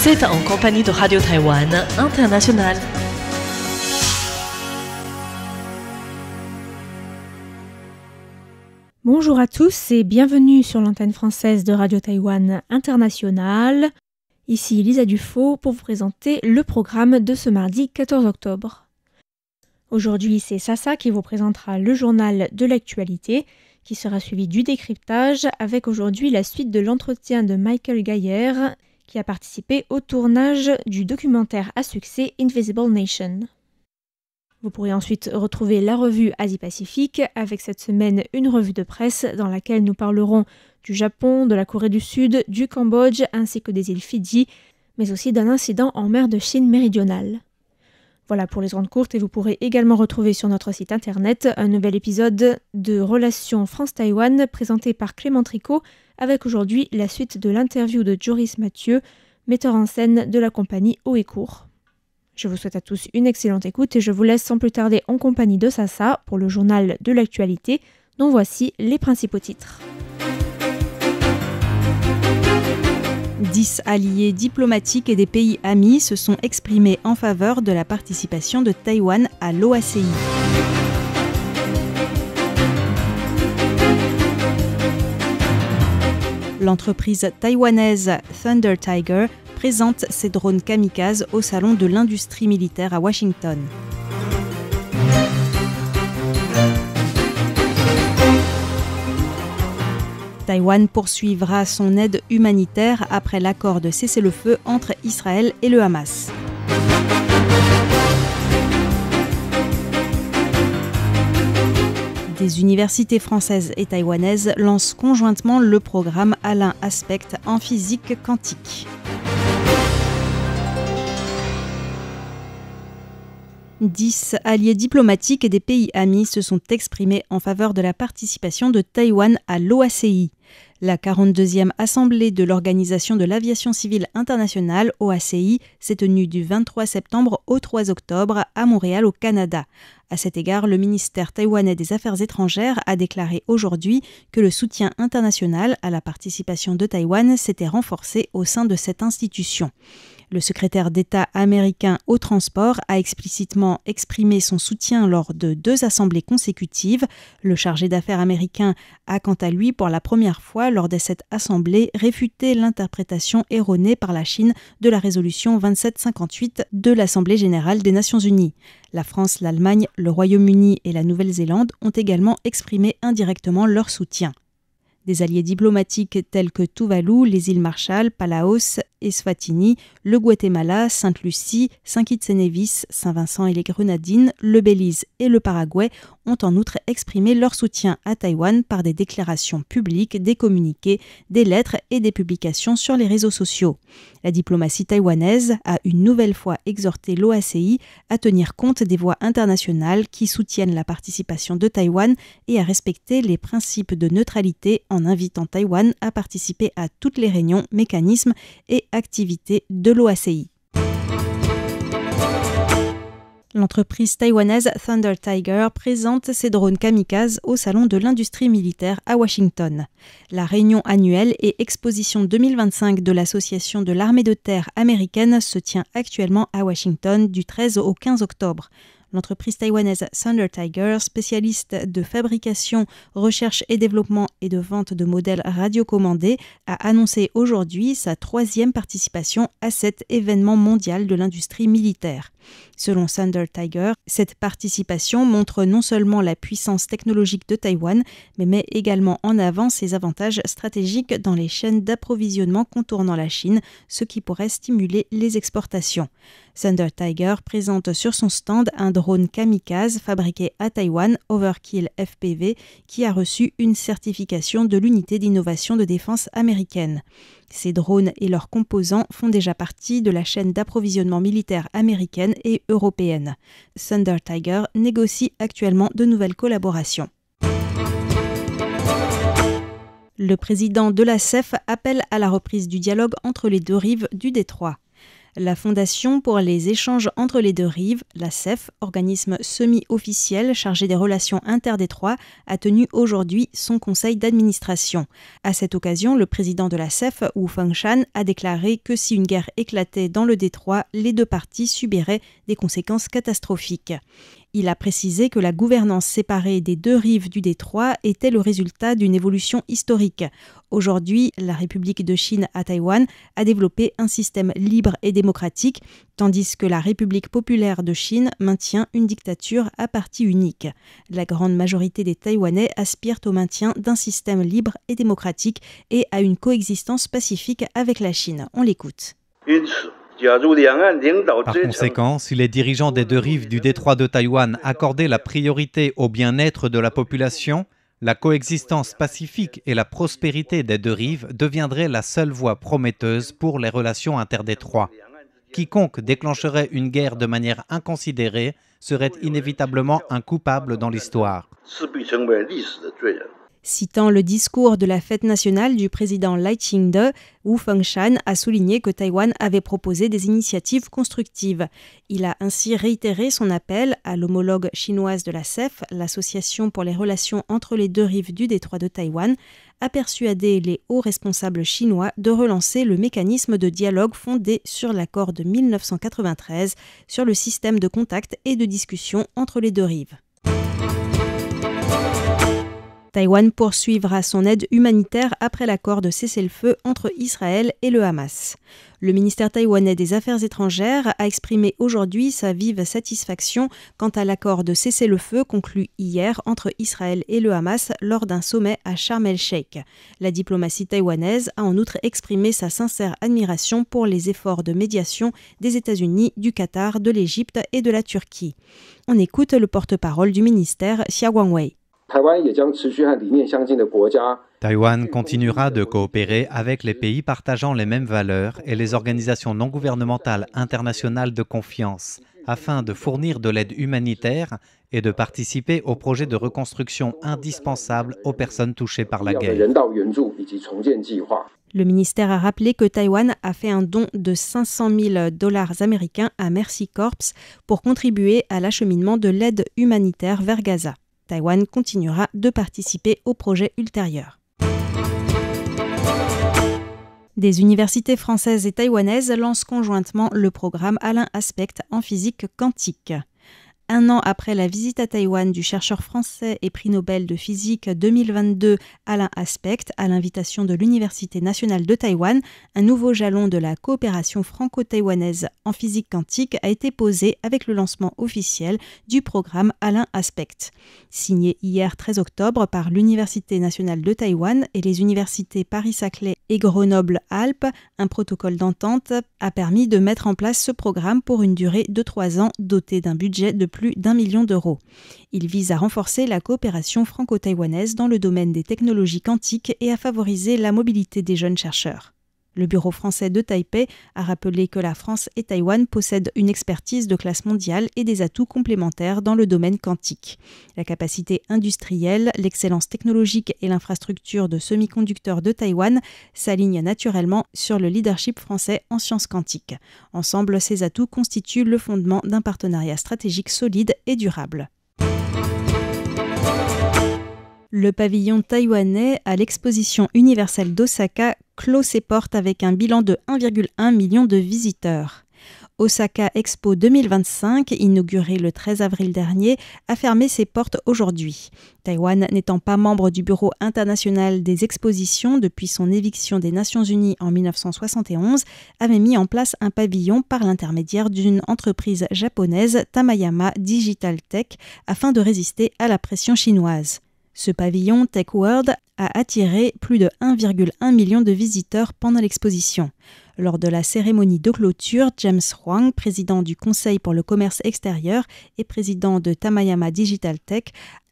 Vous êtes en compagnie de Radio Taïwan International. Bonjour à tous et bienvenue sur l'antenne française de Radio Taïwan International. Ici Lisa Dufaux pour vous présenter le programme de ce mardi 14 octobre. Aujourd'hui, c'est Sasa qui vous présentera le journal de l'actualité, qui sera suivi du décryptage avec aujourd'hui la suite de l'entretien de Michael Gaillère, qui a participé au tournage du documentaire à succès Invisible Nation. Vous pourrez ensuite retrouver la revue Asie-Pacifique avec cette semaine une revue de presse dans laquelle nous parlerons du Japon, de la Corée du Sud, du Cambodge ainsi que des îles Fidji, mais aussi d'un incident en mer de Chine méridionale. Voilà pour les ondes courtes et vous pourrez également retrouver sur notre site internet un nouvel épisode de Relations France-Taïwan présenté par Clément Tricot avec aujourd'hui la suite de l'interview de Joris Mathieu, metteur en scène de la compagnie Haut et Court. Je vous souhaite à tous une excellente écoute et je vous laisse sans plus tarder en compagnie de Sasa pour le journal de l'actualité dont voici les principaux titres. 10 alliés diplomatiques et des pays amis se sont exprimés en faveur de la participation de Taïwan à l'OACI. L'entreprise taïwanaise Thunder Tiger présente ses drones kamikazes au salon de l'industrie militaire à Washington. Taïwan poursuivra son aide humanitaire après l'accord de cessez-le-feu entre Israël et le Hamas. Des universités françaises et taïwanaises lancent conjointement le programme Alain Aspect en physique quantique. « 10 alliés diplomatiques et des pays amis se sont exprimés en faveur de la participation de Taïwan à l'OACI. La 42e assemblée de l'Organisation de l'Aviation Civile Internationale, OACI, s'est tenue du 23 septembre au 3 octobre à Montréal, au Canada. À cet égard, le ministère taïwanais des Affaires étrangères a déclaré aujourd'hui que le soutien international à la participation de Taïwan s'était renforcé au sein de cette institution. Le secrétaire d'État américain au transport a explicitement exprimé son soutien lors de 2 assemblées consécutives. Le chargé d'affaires américain a quant à lui, pour la première fois lors de cette assemblée, réfuté l'interprétation erronée par la Chine de la résolution 2758 de l'Assemblée générale des Nations unies. La France, l'Allemagne, le Royaume-Uni et la Nouvelle-Zélande ont également exprimé indirectement leur soutien. Des alliés diplomatiques tels que Tuvalu, les îles Marshall, Palaos, Eswatini, le Guatemala, Sainte-Lucie, Saint-Kitts-et-Nevis, Saint-Vincent et les Grenadines, le Belize et le Paraguay ont en outre exprimé leur soutien à Taïwan par des déclarations publiques, des communiqués, des lettres et des publications sur les réseaux sociaux. La diplomatie taïwanaise a une nouvelle fois exhorté l'OACI à tenir compte des voix internationales qui soutiennent la participation de Taïwan et à respecter les principes de neutralité en invitant Taïwan à participer à toutes les réunions, mécanismes et activités de l'OACI. L'entreprise taïwanaise Thunder Tiger présente ses drones kamikazes au salon de l'industrie militaire à Washington. La réunion annuelle et exposition 2025 de l'Association de l'armée de terre américaine se tient actuellement à Washington du 13 au 15 octobre. L'entreprise taïwanaise Thunder Tiger, spécialiste de fabrication, recherche et développement et de vente de modèles radiocommandés, a annoncé aujourd'hui sa 3e participation à cet événement mondial de l'industrie militaire. Selon Thunder Tiger, cette participation montre non seulement la puissance technologique de Taïwan, mais met également en avant ses avantages stratégiques dans les chaînes d'approvisionnement contournant la Chine, ce qui pourrait stimuler les exportations. Thunder Tiger présente sur son stand un drone kamikaze fabriqué à Taïwan, Overkill FPV, qui a reçu une certification de l'unité d'innovation de défense américaine. Ces drones et leurs composants font déjà partie de la chaîne d'approvisionnement militaire américaine et européenne. Thunder Tiger négocie actuellement de nouvelles collaborations. Le président de la CEF appelle à la reprise du dialogue entre les 2 rives du détroit. La Fondation pour les échanges entre les deux rives, la CEF, organisme semi-officiel chargé des relations interdétroits, a tenu aujourd'hui son conseil d'administration. À cette occasion, le président de la CEF, Wu Fengshan, a déclaré que si une guerre éclatait dans le détroit, les deux parties subiraient des conséquences catastrophiques. Il a précisé que la gouvernance séparée des deux rives du détroit était le résultat d'une évolution historique. Aujourd'hui, la République de Chine à Taïwan a développé un système libre et démocratique, tandis que la République populaire de Chine maintient une dictature à parti unique. La grande majorité des Taïwanais aspirent au maintien d'un système libre et démocratique et à une coexistence pacifique avec la Chine. On l'écoute. Par conséquent, si les dirigeants des deux rives du détroit de Taïwan accordaient la priorité au bien-être de la population, la coexistence pacifique et la prospérité des deux rives deviendraient la seule voie prometteuse pour les relations interdétroits. Quiconque déclencherait une guerre de manière inconsidérée serait inévitablement un coupable dans l'histoire. Citant le discours de la fête nationale du président Lai Ching-te, Wu Fengshan a souligné que Taïwan avait proposé des initiatives constructives. Il a ainsi réitéré son appel à l'homologue chinoise de la CEF, l'Association pour les relations entre les deux rives du détroit de Taïwan, à persuader les hauts responsables chinois de relancer le mécanisme de dialogue fondé sur l'accord de 1993 sur le système de contact et de discussion entre les deux rives. Taïwan poursuivra son aide humanitaire après l'accord de cessez-le-feu entre Israël et le Hamas. Le ministère taïwanais des Affaires étrangères a exprimé aujourd'hui sa vive satisfaction quant à l'accord de cessez-le-feu conclu hier entre Israël et le Hamas lors d'un sommet à Sharm el-Sheikh. La diplomatie taïwanaise a en outre exprimé sa sincère admiration pour les efforts de médiation des États-Unis, du Qatar, de l'Égypte et de la Turquie. On écoute le porte-parole du ministère, Xia Guangwei. Taïwan continuera de coopérer avec les pays partageant les mêmes valeurs et les organisations non gouvernementales internationales de confiance afin de fournir de l'aide humanitaire et de participer aux projets de reconstruction indispensables aux personnes touchées par la guerre. Le ministère a rappelé que Taïwan a fait un don de $500 000 américains à Mercy Corps pour contribuer à l'acheminement de l'aide humanitaire vers Gaza. Taïwan continuera de participer aux projets ultérieurs. Des universités françaises et taïwanaises lancent conjointement le programme Alain Aspect en physique quantique. Un an après la visite à Taïwan du chercheur français et prix Nobel de physique 2022 Alain Aspect à l'invitation de l'Université nationale de Taïwan, un nouveau jalon de la coopération franco-taïwanaise en physique quantique a été posé avec le lancement officiel du programme Alain Aspect. Signé hier 13 octobre par l'Université nationale de Taïwan et les universités Paris-Saclay et Grenoble-Alpes, un protocole d'entente a permis de mettre en place ce programme pour une durée de 3 ans doté d'un budget de plus d'1 million d'euros. Il vise à renforcer la coopération franco-taïwanaise dans le domaine des technologies quantiques et à favoriser la mobilité des jeunes chercheurs. Le bureau français de Taipei a rappelé que la France et Taïwan possèdent une expertise de classe mondiale et des atouts complémentaires dans le domaine quantique. La capacité industrielle, l'excellence technologique et l'infrastructure de semi-conducteurs de Taïwan s'alignent naturellement sur le leadership français en sciences quantiques. Ensemble, ces atouts constituent le fondement d'un partenariat stratégique solide et durable. Le pavillon taïwanais à l'exposition universelle d'Osaka clôt ses portes avec un bilan de 1,1 million de visiteurs. Osaka Expo 2025, inaugurée le 13 avril dernier, a fermé ses portes aujourd'hui. Taïwan, n'étant pas membre du Bureau international des expositions depuis son éviction des Nations Unies en 1971, avait mis en place un pavillon par l'intermédiaire d'une entreprise japonaise, Tamayama Digital Tech, afin de résister à la pression chinoise. Ce pavillon Tech World a attiré plus de 1,1 million de visiteurs pendant l'exposition. Lors de la cérémonie de clôture, James Huang, président du Conseil pour le commerce extérieur et président de Tamayama Digital Tech,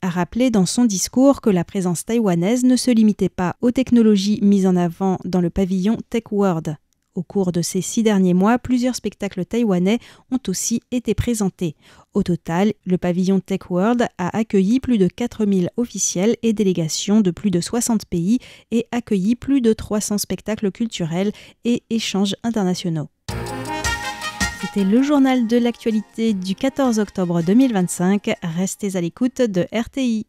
a rappelé dans son discours que la présence taïwanaise ne se limitait pas aux technologies mises en avant dans le pavillon Tech World. Au cours de ces 6 derniers mois, plusieurs spectacles taïwanais ont aussi été présentés. Au total, le pavillon Tech World a accueilli plus de 4000 officiels et délégations de plus de 60 pays et accueilli plus de 300 spectacles culturels et échanges internationaux. C'était le journal de l'actualité du 14 octobre 2025. Restez à l'écoute de RTI.